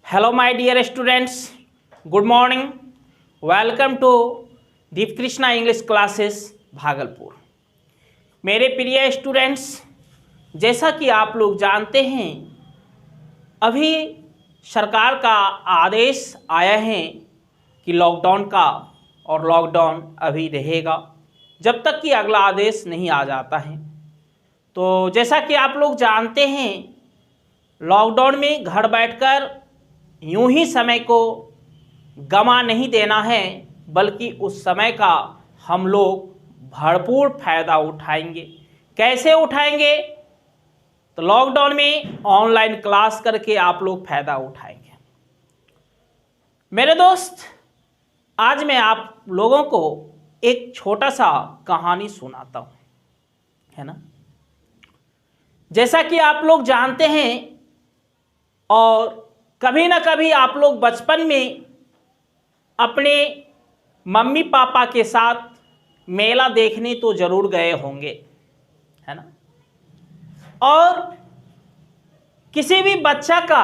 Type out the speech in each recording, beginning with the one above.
Hello, my dear students. Good morning. Welcome to Deep Krishna English classes Bhagalpur. मेरे प्रिय students, जैसा कि आप लोग जानते हैं, अभी सरकार का आदेश आया है कि लॉकडाउन का, और लॉकडाउन अभी रहेगा जब तक कि अगला आदेश नहीं आ जाता है। तो जैसा कि आप लोग जानते हैं, लॉकडाउन में घर बैठकर यूं ही समय को गमा नहीं देना है, बल्कि उस समय का हम लोग भरपूर फायदा उठाएंगे। कैसे उठाएंगे? तो लॉकडाउन में ऑनलाइन क्लास करके आप लोग फायदा उठाएंगे। मेरे दोस्त, आज मैं आप लोगों को एक छोटा सा कहानी सुनाता हूँ, है ना। जैसा कि आप लोग जानते हैं, और कभी ना कभी आप लोग बचपन में अपने मम्मी पापा के साथ मेला देखने तो जरूर गए होंगे, है ना। और किसी भी बच्चा का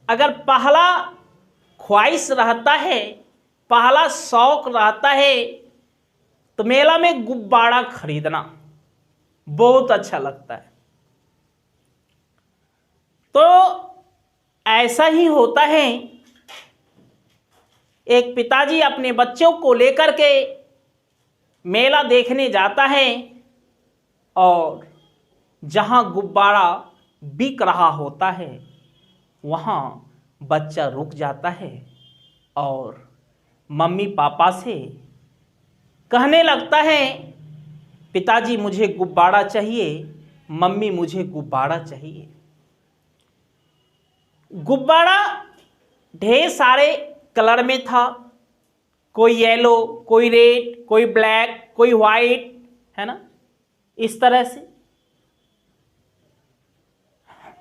अगर पहला ख्वाहिश रहता है, पहला शौक रहता है, तो मेला में गुब्बारा खरीदना बहुत अच्छा लगता है। तो ऐसा ही होता है, एक पिताजी अपने बच्चों को लेकर के मेला देखने जाता है, और जहां गुब्बारा बिक रहा होता है वहां बच्चा रुक जाता है और मम्मी पापा से कहने लगता है, पिताजी मुझे गुब्बारा चाहिए, मम्मी मुझे गुब्बारा चाहिए। गुब्बारा ढेर सारे कलर में था, कोई येलो, कोई रेड, कोई ब्लैक, कोई वाइट, है ना, इस तरह से।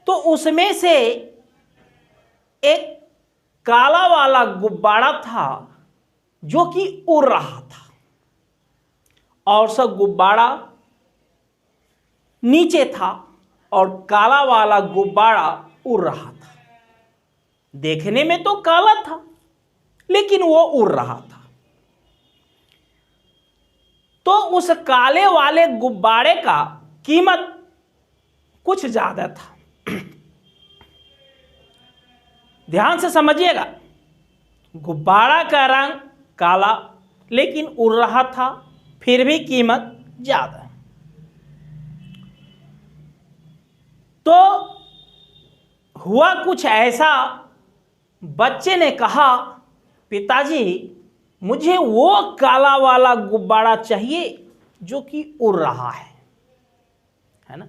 तो उसमें से एक काला वाला गुब्बारा था जो कि उड़ रहा था, और सब गुब्बारा नीचे था और काला वाला गुब्बारा उड़ रहा था। देखने में तो काला था, लेकिन वो उड़ रहा था। तो उस काले वाले गुब्बारे का कीमत कुछ ज्यादा था। ध्यान से समझिएगा, गुब्बारा का रंग काला, लेकिन उड़ रहा था, फिर भी कीमत ज्यादा। तो हुआ कुछ ऐसा, बच्चे ने कहा, पिताजी मुझे वो काला वाला गुब्बारा चाहिए जो कि उड़ रहा है ना।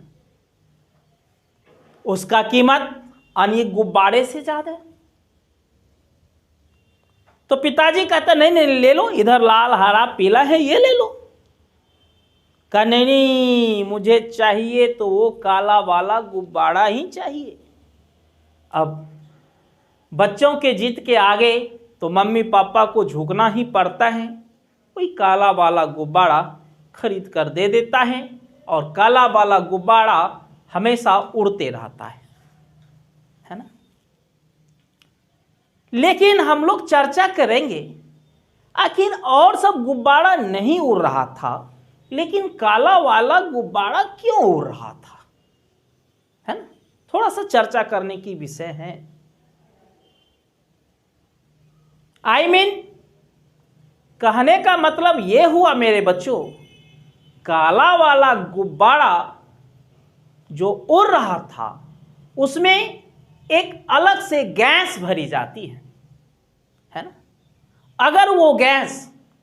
उसका कीमत अन्य गुब्बारे से ज्यादा है। तो पिताजी कहता, नहीं नहीं, ले लो, इधर लाल हरा पीला है, ये ले लो। कहा नहीं, मुझे चाहिए तो वो काला वाला गुब्बारा ही चाहिए। अब बच्चों के जिद के आगे तो मम्मी पापा को झुकना ही पड़ता है। कोई काला वाला गुब्बारा खरीद कर दे देता है, और काला वाला गुब्बारा हमेशा उड़ते रहता है ना। लेकिन हम लोग चर्चा करेंगे, आखिर और सब गुब्बारा नहीं उड़ रहा था, लेकिन काला वाला गुब्बारा क्यों उड़ रहा था, है ना। थोड़ा सा चर्चा करने की विषय है। कहने का मतलब यह हुआ मेरे बच्चों, काला वाला गुब्बारा जो उड़ रहा था उसमें एक अलग से गैस भरी जाती है ना। अगर वो गैस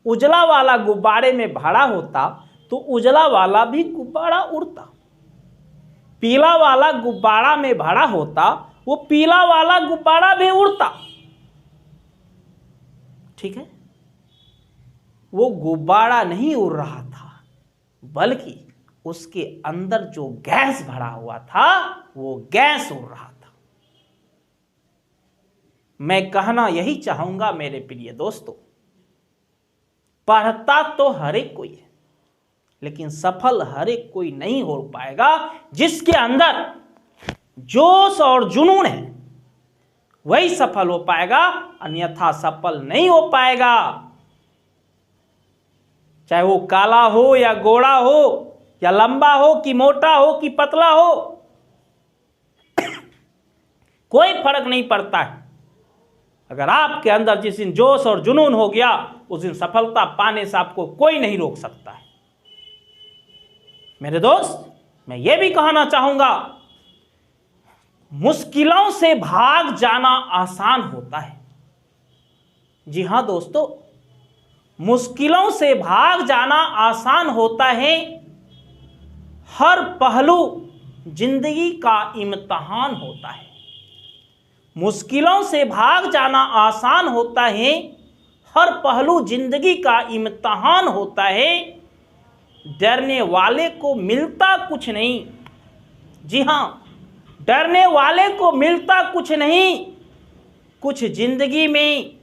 उजला वाला गुब्बारे में भरा होता तो उजला वाला भी गुब्बारा उड़ता, पीला वाला गुब्बारा में भरा होता वो पीला वाला गुब्बारा भी उड़ता। ठीक है, वो गुब्बारा नहीं उड़ रहा था, बल्कि उसके अंदर जो गैस भरा हुआ था वो गैस उड़ रहा था। मैं कहना यही चाहूंगा मेरे प्रिय दोस्तों, पढ़ता तो हर एक कोई है, लेकिन सफल हर एक कोई नहीं हो पाएगा जिसके अंदर जोश और जुनून है, वही सफल हो पाएगा, अन्यथा सफल नहीं हो पाएगा। चाहे वो काला हो या गोरा हो, या लंबा हो कि मोटा हो कि पतला हो, कोई फर्क नहीं पड़ता है। अगर आपके अंदर जिस दिन जोश और जुनून हो गया, उस दिन सफलता पाने से आपको कोई नहीं रोक सकता है। मेरे दोस्त, मैं ये भी कहना चाहूंगा, मुश्किलों से भाग जाना आसान होता है। जी हां दोस्तों, मुश्किलों से भाग जाना आसान होता है। हर पहलू जिंदगी का इम्तिहान होता है। मुश्किलों से भाग जाना आसान होता है। हर पहलू जिंदगी का इम्तिहान होता है। डरने वाले को मिलता कुछ नहीं। जी हां, डरने वाले को मिलता कुछ नहीं। कुछ जिंदगी में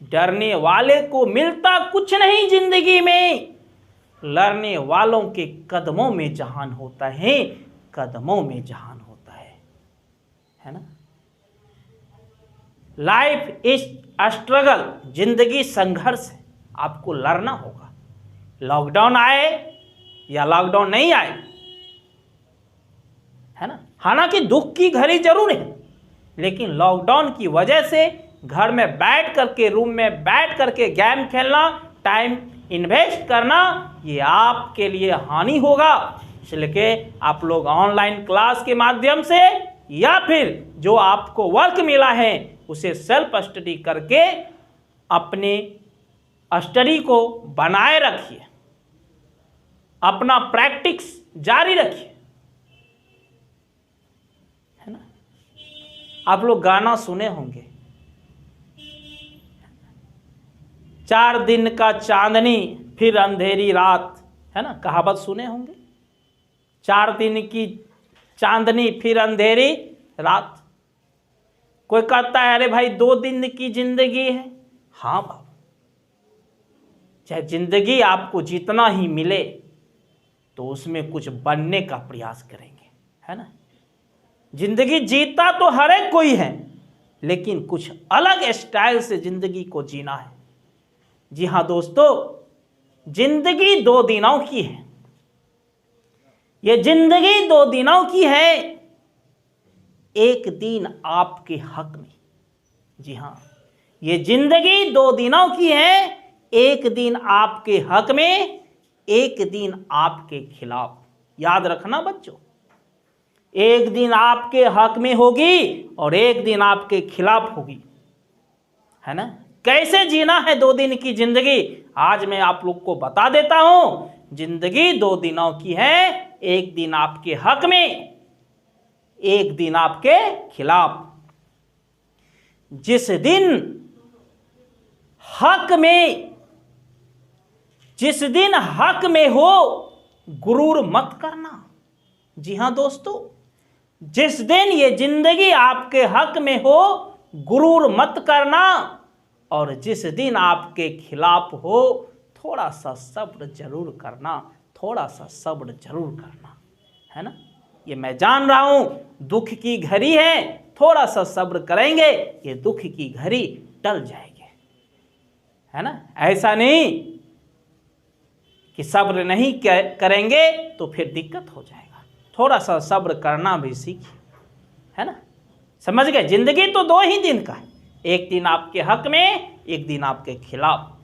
डरने वाले को मिलता कुछ नहीं। जिंदगी में लड़ने वालों के कदमों में जहान होता है। कदमों में जहान होता है ना। लाइफ इज स्ट्रगल, जिंदगी संघर्ष है। आपको लड़ना होगा। लॉकडाउन आए या लॉकडाउन नहीं आए, है ना। हालांकि दुख की घड़ी जरूर है, लेकिन लॉकडाउन की वजह से घर में बैठ करके, रूम में बैठ करके गेम खेलना, टाइम इन्वेस्ट करना, ये आपके लिए हानि होगा। इसलिए आप लोग ऑनलाइन क्लास के माध्यम से या फिर जो आपको वर्क मिला है उसे सेल्फ स्टडी करके अपने स्टडी को बनाए रखिए, अपना प्रैक्टिस जारी रखिए, है ना। आप लोग गाना सुने होंगे, 4 दिन का चांदनी फिर अंधेरी रात, है ना। कहावत सुने होंगे, 4 दिन की चांदनी फिर अंधेरी रात। कोई कहता है अरे भाई 2 दिन की जिंदगी है। हाँ बाबा, चाहे जिंदगी आपको जितना ही मिले तो उसमें कुछ बनने का प्रयास करेंगे, है ना। जिंदगी जीता तो हर एक कोई है, लेकिन कुछ अलग स्टाइल से जिंदगी को जीना है। जी हाँ दोस्तों, जिंदगी 2 दिनों की है। ये जिंदगी 2 दिनों की है, एक दिन आपके हक में। जी हाँ, ये जिंदगी 2 दिनों की है, एक दिन आपके हक में, एक दिन आपके खिलाफ। याद रखना बच्चों, एक दिन आपके हक में होगी और एक दिन आपके खिलाफ होगी, है ना। कैसे जीना है 2 दिन की जिंदगी, आज मैं आप लोग को बता देता हूं। जिंदगी 2 दिनों की है, एक दिन आपके हक में, एक दिन आपके खिलाफ। जिस दिन हक में हो, गुरूर मत करना। जी हां दोस्तों, जिस दिन ये जिंदगी आपके हक में हो, गुरूर मत करना। और जिस दिन आपके खिलाफ हो, थोड़ा सा सब्र जरूर करना, थोड़ा सा सब्र जरूर करना, है ना। ये मैं जान रहा हूं दुख की घड़ी है, थोड़ा सा सब्र करेंगे ये दुख की घड़ी टल जाएगी, है ना। ऐसा नहीं कि सब्र नहीं करेंगे तो फिर दिक्कत हो जाएगा। थोड़ा सा सब्र करना भी सीखिए, है ना। समझ गए, जिंदगी तो 2 ही दिन का है, एक दिन आपके हक में, एक दिन आपके खिलाफ।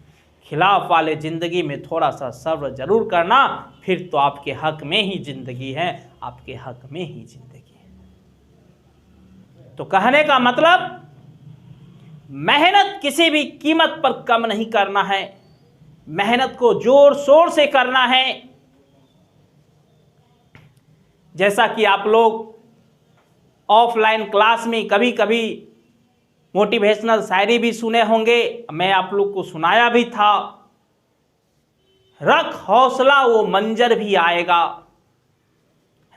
खिलाफ वाले जिंदगी में थोड़ा सा सब्र जरूर करना, फिर तो आपके हक में ही जिंदगी है, आपके हक में ही जिंदगी है। तो कहने का मतलब, मेहनत किसी भी कीमत पर कम नहीं करना है, मेहनत को जोर शोर से करना है। जैसा कि आप लोग ऑफलाइन क्लास में कभी कभी मोटिवेशनल शायरी भी सुने होंगे, मैं आप लोग को सुनाया भी था। रख हौसला वो मंजर भी आएगा,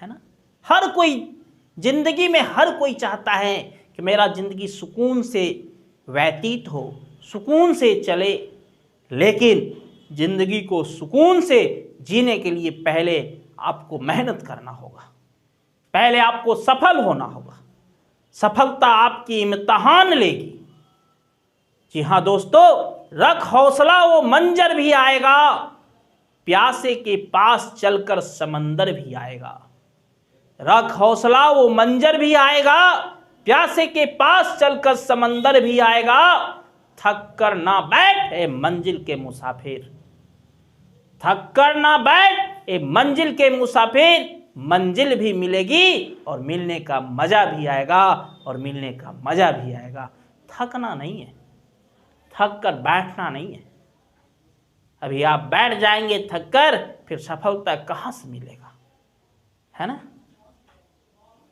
है ना। हर कोई जिंदगी में, हर कोई चाहता है कि मेरा जिंदगी सुकून से व्यतीत हो, सुकून से चले। लेकिन जिंदगी को सुकून से जीने के लिए पहले आपको मेहनत करना होगा, पहले आपको सफल होना होगा। सफलता आपकी इम्तिहान लेगी। जी हाँ दोस्तों, रख हौसला वो मंजर भी आएगा, प्यासे के पास चलकर समंदर भी आएगा। रख हौसला वो मंजर भी आएगा, प्यासे के पास चलकर समंदर भी आएगा। थक कर ना बैठ ए मंजिल के मुसाफिर, थक कर ना बैठ ए मंजिल के मुसाफिर, मंजिल भी मिलेगी और मिलने का मजा भी आएगा, और मिलने का मजा भी आएगा। थकना नहीं है, थक कर बैठना नहीं है। अभी आप बैठ जाएंगे थक कर, फिर सफलता कहाँ से मिलेगा, है ना।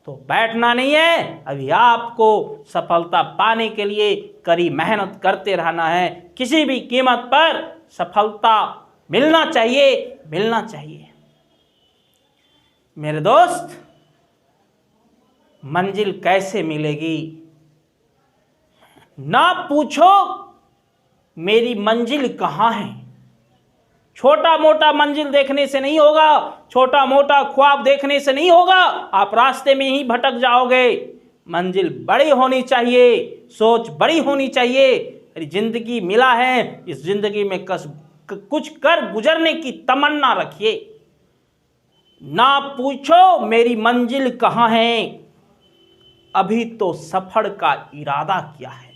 तो बैठना नहीं है, अभी आपको सफलता पाने के लिए कड़ी मेहनत करते रहना है। किसी भी कीमत पर सफलता मिलना चाहिए, मिलना चाहिए। मेरे दोस्त, मंजिल कैसे मिलेगी? ना पूछो मेरी मंजिल कहाँ है। छोटा मोटा मंजिल देखने से नहीं होगा, छोटा मोटा ख्वाब देखने से नहीं होगा, आप रास्ते में ही भटक जाओगे। मंजिल बड़ी होनी चाहिए, सोच बड़ी होनी चाहिए। अरे जिंदगी मिला है, इस जिंदगी में कुछ कर गुजरने की तमन्ना रखिए। ना पूछो मेरी मंजिल कहाँ है, अभी तो सफर का इरादा किया है।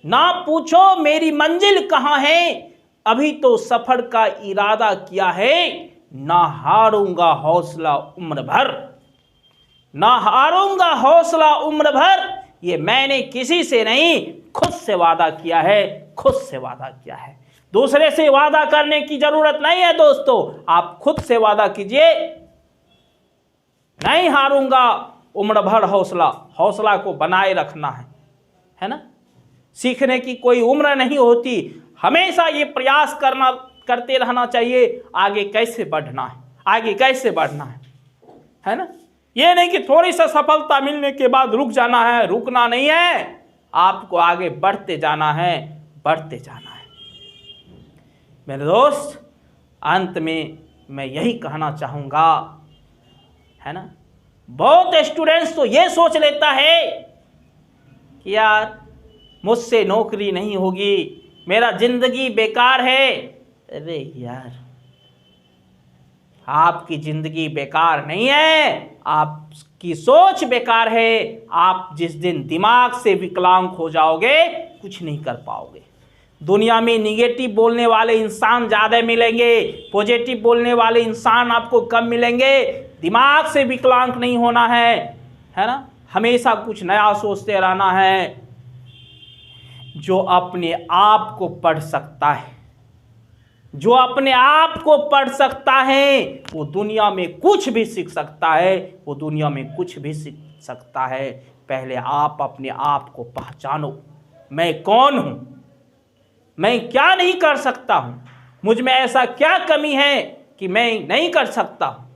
ना पूछो मेरी मंजिल कहाँ है, अभी तो सफर का इरादा किया है। ना हारूंगा हौसला उम्र भर, ना हारूंगा हौसला उम्र भर, ये मैंने किसी से नहीं खुद से वादा किया है, खुद से वादा किया है। दूसरे से वादा करने की जरूरत नहीं है दोस्तों, आप खुद से वादा कीजिए। नहीं हारूंगा उम्र भर हौसला, हौसला को बनाए रखना है ना। सीखने की कोई उम्र नहीं होती, हमेशा ये प्रयास करते रहना चाहिए आगे कैसे बढ़ना है, आगे कैसे बढ़ना है ना। ये नहीं कि थोड़ी सा सफलता मिलने के बाद रुक जाना है, रुकना नहीं है, आपको आगे बढ़ते जाना है, बढ़ते जाना है। मेरे दोस्त, अंत में मैं यही कहना चाहूँगा, है ना। बहुत स्टूडेंट्स तो ये सोच लेता है कि यार मुझसे नौकरी नहीं होगी, मेरा जिंदगी बेकार है। अरे यार, आपकी जिंदगी बेकार नहीं है, आपकी सोच बेकार है। आप जिस दिन दिमाग से विकलांग हो जाओगे, कुछ नहीं कर पाओगे। दुनिया में निगेटिव बोलने वाले इंसान ज़्यादा मिलेंगे, पॉजिटिव बोलने वाले इंसान आपको कम मिलेंगे। दिमाग से विकलांग नहीं होना है ना। हमेशा कुछ नया सोचते रहना है। जो अपने आप को पढ़ सकता है, जो अपने आप को पढ़ सकता है, वो दुनिया में कुछ भी सीख सकता है, वो दुनिया में कुछ भी सीख सकता है। पहले आप अपने आप को पहचानो, मैं कौन हूँ, मैं क्या नहीं कर सकता हूँ, मुझ में ऐसा क्या कमी है कि मैं नहीं कर सकता हूँ।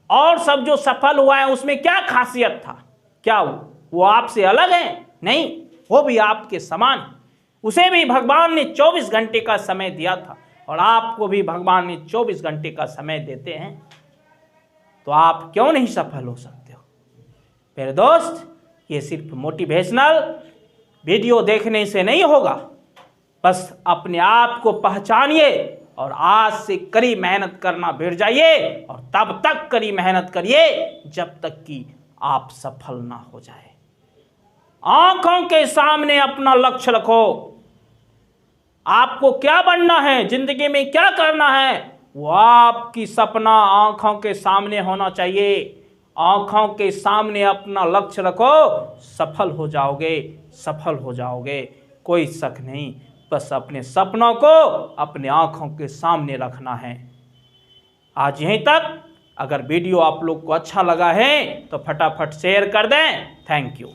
और सब जो सफल हुआ है उसमें क्या खासियत था, क्या वो आपसे अलग है? नहीं, वो भी आपके समान। उसे भी भगवान ने 24 घंटे का समय दिया था, और आपको भी भगवान ने 24 घंटे का समय देते हैं। तो आप क्यों नहीं सफल हो सकते हो? मेरे दोस्त, ये सिर्फ मोटिवेशनल वीडियो देखने से नहीं होगा। बस अपने आप को पहचानिए और आज से कड़ी मेहनत करना भिड़ जाइए, और तब तक कड़ी मेहनत करिए जब तक कि आप सफल ना हो जाए। आंखों के सामने अपना लक्ष्य रखो। आपको क्या बनना है, जिंदगी में क्या करना है, वो आपकी सपना आंखों के सामने होना चाहिए। आंखों के सामने अपना लक्ष्य रखो, सफल हो जाओगे, सफल हो जाओगे, कोई शक नहीं। बस अपने सपनों को अपने आंखों के सामने रखना है। आज यहीं तक। अगर वीडियो आप लोग को अच्छा लगा है तो फटाफट शेयर कर दें। Thank you.